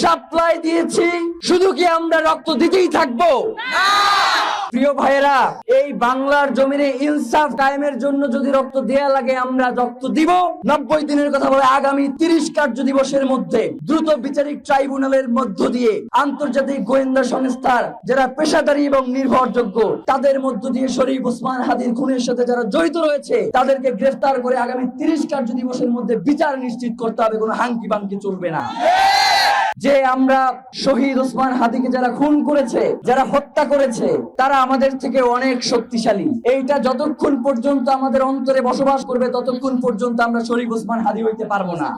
Supply দিয়েছি, শুধু কি আমরা রক্ত দিতেই থাকবো? প্রিয় ভাইয়েরা, এই বাংলার জমিনে ইনসাফ কায়েমের জন্য যদি রক্ত দেয়া লাগে আমরা রক্ত দিব। 90 দিনের কথা বলে আগামী 30 কার্য দিবসের মধ্যে দ্রুত বিচারিক ট্রাইব্যুনালের মধ্য দিয়ে আন্তর্জাতিক গোয়েন্দা সংস্থার যারা পেশাদারী এবং নির্ভরযোগ্য তাদের মধ্য দিয়ে শরীফ ওসমান হাদির খুনের সাথে যারা জড়িত রয়েছে তাদেরকে গ্রেফতার করে আগামী 30 কার্য দিবসের মধ্যে বিচার নিশ্চিত করতে হবে। কোনো হাঙ্কি পাঙ্কি চলবে না। যে আমরা শহীদ ওসমান হাদিকে যারা খুন করেছে, যারা হত্যা করেছে, তারা আমাদের থেকে অনেক শক্তিশালী। এইটা যতক্ষণ পর্যন্ত আমাদের অন্তরে বসবাস করবে ততক্ষণ পর্যন্ত আমরা শরীফ ওসমান হাদি হইতে পারবো না।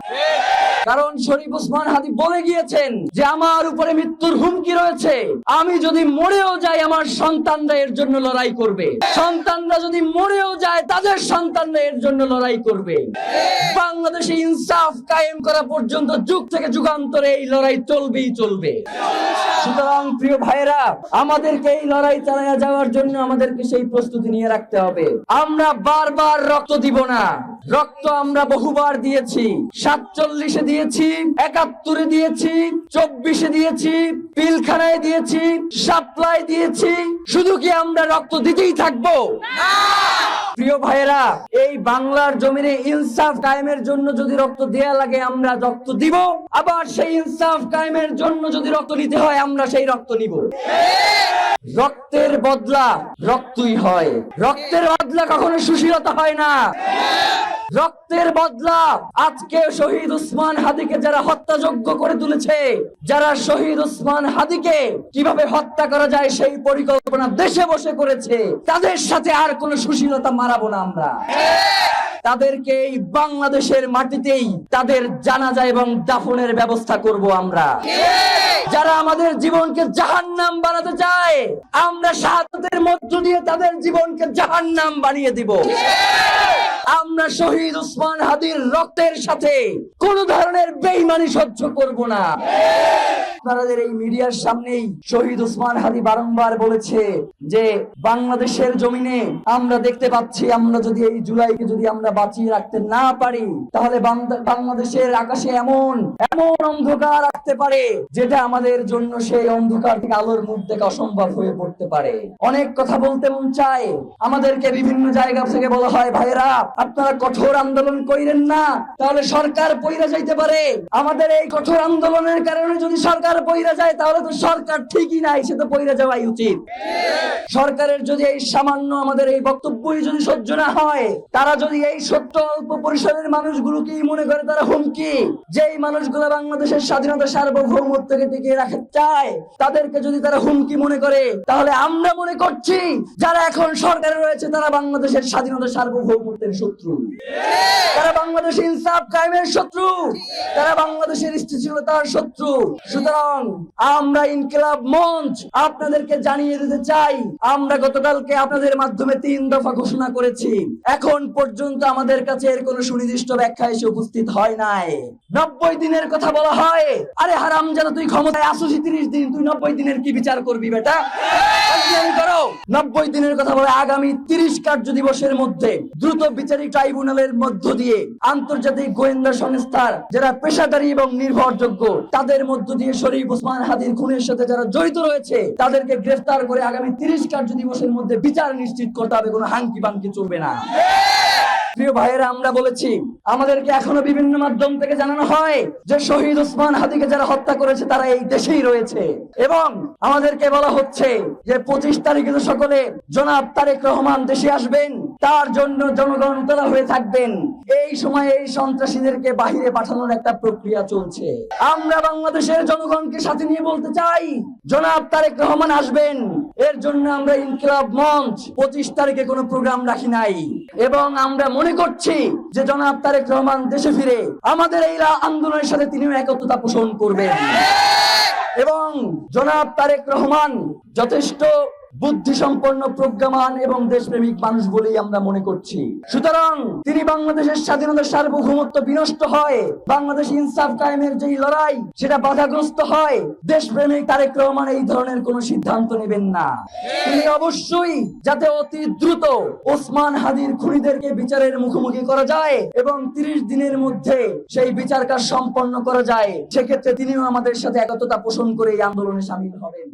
কারণ শরীফ ওসমান হাদি বলে গিয়েছেন যে আমার উপরে মৃত্যুর হুমকি রয়েছে, আমি যদি মরেও যাই আমার সন্তানরা এর জন্য লড়াই করবে, সন্তানরা যদি মরেও যায় তাদের সন্তানরা এর জন্য লড়াই করবে। বাংলাদেশে ইনসাফ কায়েম করা পর্যন্ত যুগ থেকে যুগান্তরে এই লড়াই চলবেই চলবে। সুতরাং প্রিয় ভাইরা, আমাদেরকে এই লড়াই চালিয়ে যাওয়ার জন্য আমাদেরকে সেই প্রস্তুতি নিয়ে রাখতে হবে। আমরা বারবার রক্ত দিব না। রক্ত আমরা বহুবার দিয়েছি। 47-এ দিয়েছি, 71-এ দিয়েছি, 24-এ দিয়েছি, পিলখানায় দিয়েছি, সাপ্লাই দিয়েছি, শুধু কি আমরা রক্ত দিতেই থাকবো? প্রিয় ভাইয়েরা, এই বাংলার জমিনে ইনসাফ কায়েমের জন্য যদি রক্ত দেয়া লাগে আমরা রক্ত দিব। আবার সেই ইনসাফ কায়েমের জন্য যদি রক্ত নিতে হয় আমরা সেই রক্ত নিব। রক্তের বদলা রক্তই হয়। রক্তের বদলা কখনো সুশীলতা হয় না। রক্তের বদলা আজকে শহীদ ওসমান হাদিকে যারা হত্যাযোগ্য করে তুলেছে, যারা শহীদ ওসমান হাদিকে কিভাবে হত্যা করা যায় সেই পরিকল্পনা দেশে বসে করেছে, তাদের সাথে আর কোনো সুশীলতা মারাবো না আমরা। তাদেরকে এই বাংলাদেশের মাটিতেই তাদের জানাজা এবং দাফনের ব্যবস্থা করব আমরা। যারা আমাদের জীবনকে জাহান্নাম বানাতে চায় আমরা শাহাদাতের মধ্য দিয়ে তাদের জীবনকে জাহান্নাম বানিয়ে দিব। আমরা শহীদ ওসমান হাদির রক্তের সাথে কোন ধরনের বেঈমানি সহ্য করব না। আপনাদের এই মিডিয়ার সামনেই শহীদ ওসমান হাদি বারংবার বলেছে যে বাংলাদেশের জমিনে আমরা দেখতে পাচ্ছি আমরা যদি এই জুলাইকে যদি আমরা বাঁচিয়ে রাখতে না পারি তাহলে বাংলাদেশের আকাশে এমন অন্ধকার আসতে পারে যেটা আমাদের জন্য সেই অন্ধকার থেকে আলোর মুখ দেখা অসম্ভব হয়ে পড়তে পারে। অনেক কথা বলতে মন চায়। আমাদেরকে বিভিন্ন জায়গা থেকে বলা হয় ভাইরা আপনারা কঠোর আন্দোলন কইরেন না, তাহলে সরকার পইরা যাইতে পারে। আমাদের এই কঠোর আন্দোলনের কারণে যদি সরকার পইরা যায় তাহলে তো সরকার ঠিকই নাই, সে তো পইরা যাওয়াই উচিত। সরকারের যদি এই সামান্য আমাদের এই বক্তব্যই যদি সহ্য না হয়, তারা যদি এই ছোট্ট অল্প পরিসরের মানুষগুলোকেই মনে করে তারা হুমকি, যেই মানুষগুলো বাংলাদেশের স্বাধীনতা সার্বভৌমত্বকে টিকিয়ে রাখতে চায় তাদেরকে যদি তারা হুমকি মনে করে, তাহলে আমরা মনে করছি যারা এখন সরকারে রয়েছে তারা বাংলাদেশের স্বাধীনতা সার্বভৌমত্বের শত্রু, তারা বাংলাদেশের ইনসাফ কায়েমের শত্রু, তারা বাংলাদেশের স্থিতিশীলতার শত্রু। সুতরাং আমরা ইনকিলাব মঞ্চ আপনাদেরকে জানিয়ে দিতে চাই, আমরা গতকালকে আপনাদের মাধ্যমে 3 দফা ঘোষণা করেছি। এখন পর্যন্ত আমাদের কাছে এর কোনো সুনির্দিষ্ট ব্যাখ্যা এসে উপস্থিত হয় নাই। 90 দিনের কথা বলা হয়, আরে হারামজাদা তুই ক্ষমতায় আসছিস 30 দিন, তুই 90 দিনের কি বিচার করবি বেটা? 90 দিনের কথা বলে আগামী 30 কার্য দিবসের মধ্যে দ্রুত বিচারিক ট্রাইব্যুনালের মধ্য দিয়ে আন্তর্জাতিক গোয়েন্দা সংস্থার যারা পেশাদারী এবং নির্ভরযোগ্য তাদের মধ্য দিয়ে শরীফ ওসমান হাদির খুনের সাথে যারা জড়িত রয়েছে তাদেরকে গ্রেফতার করে আগামী 30 কার্য দিবসের মধ্যে বিচার নিশ্চিত করতে হবে। কোনো হাঙ্কি পাঙ্কি চলবে না। প্রিয় ভাইয়েরা, আমরা বলেছি আমাদেরকে এখনো বিভিন্ন মাধ্যম থেকে জানানো হয় যে শহীদ ওসমান হাদিকে যারা হত্যা করেছে তারা এই দেশেই রয়েছে, এবং আমাদেরকে বলা হচ্ছে যে 25 তারিখে তো সকলে জনাব তারেক রহমান দেশে আসবেন, তার জন্য জনগণ উতলা হয়ে থাকবেন। এই সময় এই সন্ত্রাসীদেরকে বাহিরে পাঠানোর একটা প্রক্রিয়া চলছে। আমরা বাংলাদেশের জনগণকে সাথে নিয়ে বলতে চাই জনাব তারেক রহমান আসবেন, এর জন্য আমরা ইনকিলাব মঞ্চ 25 তারিখে কোনো প্রোগ্রাম রাখি নাই, এবং আমরা মনে করছি যে জনাব তারেক রহমান দেশে ফিরে আমাদের এই আন্দোলনের সাথে তিনিও একত্রতা পোষণ করবেন, এবং জনাব তারেক রহমান যথেষ্ট বুদ্ধিসম্পন্ন, প্রজ্ঞামান এবং দেশপ্রেমিক মানুষ বলেই আমরা মনে করছি। সুতরাং তিনি বাংলাদেশের স্বাধীনতার সার্বভৌমত্ব বিনষ্ট হয়, বাংলাদেশ ইনসাফ কায়েমের যেই লড়াই সেটা বাধাগ্রস্ত হয়, দেশপ্রেমিক তারেক রহমান এই ধরনের কোন সিদ্ধান্ত নেবেন না। তিনি অবশ্যই যাতে অতি দ্রুত ওসমান হাদির খুনিদেরকে বিচারের মুখোমুখি করা যায় এবং 30 দিনের মধ্যে সেই বিচার কাজ সম্পন্ন করা যায়, সেক্ষেত্রে তিনিও আমাদের সাথে একতা পোষণ করে এই আন্দোলনে সামিল হবেন।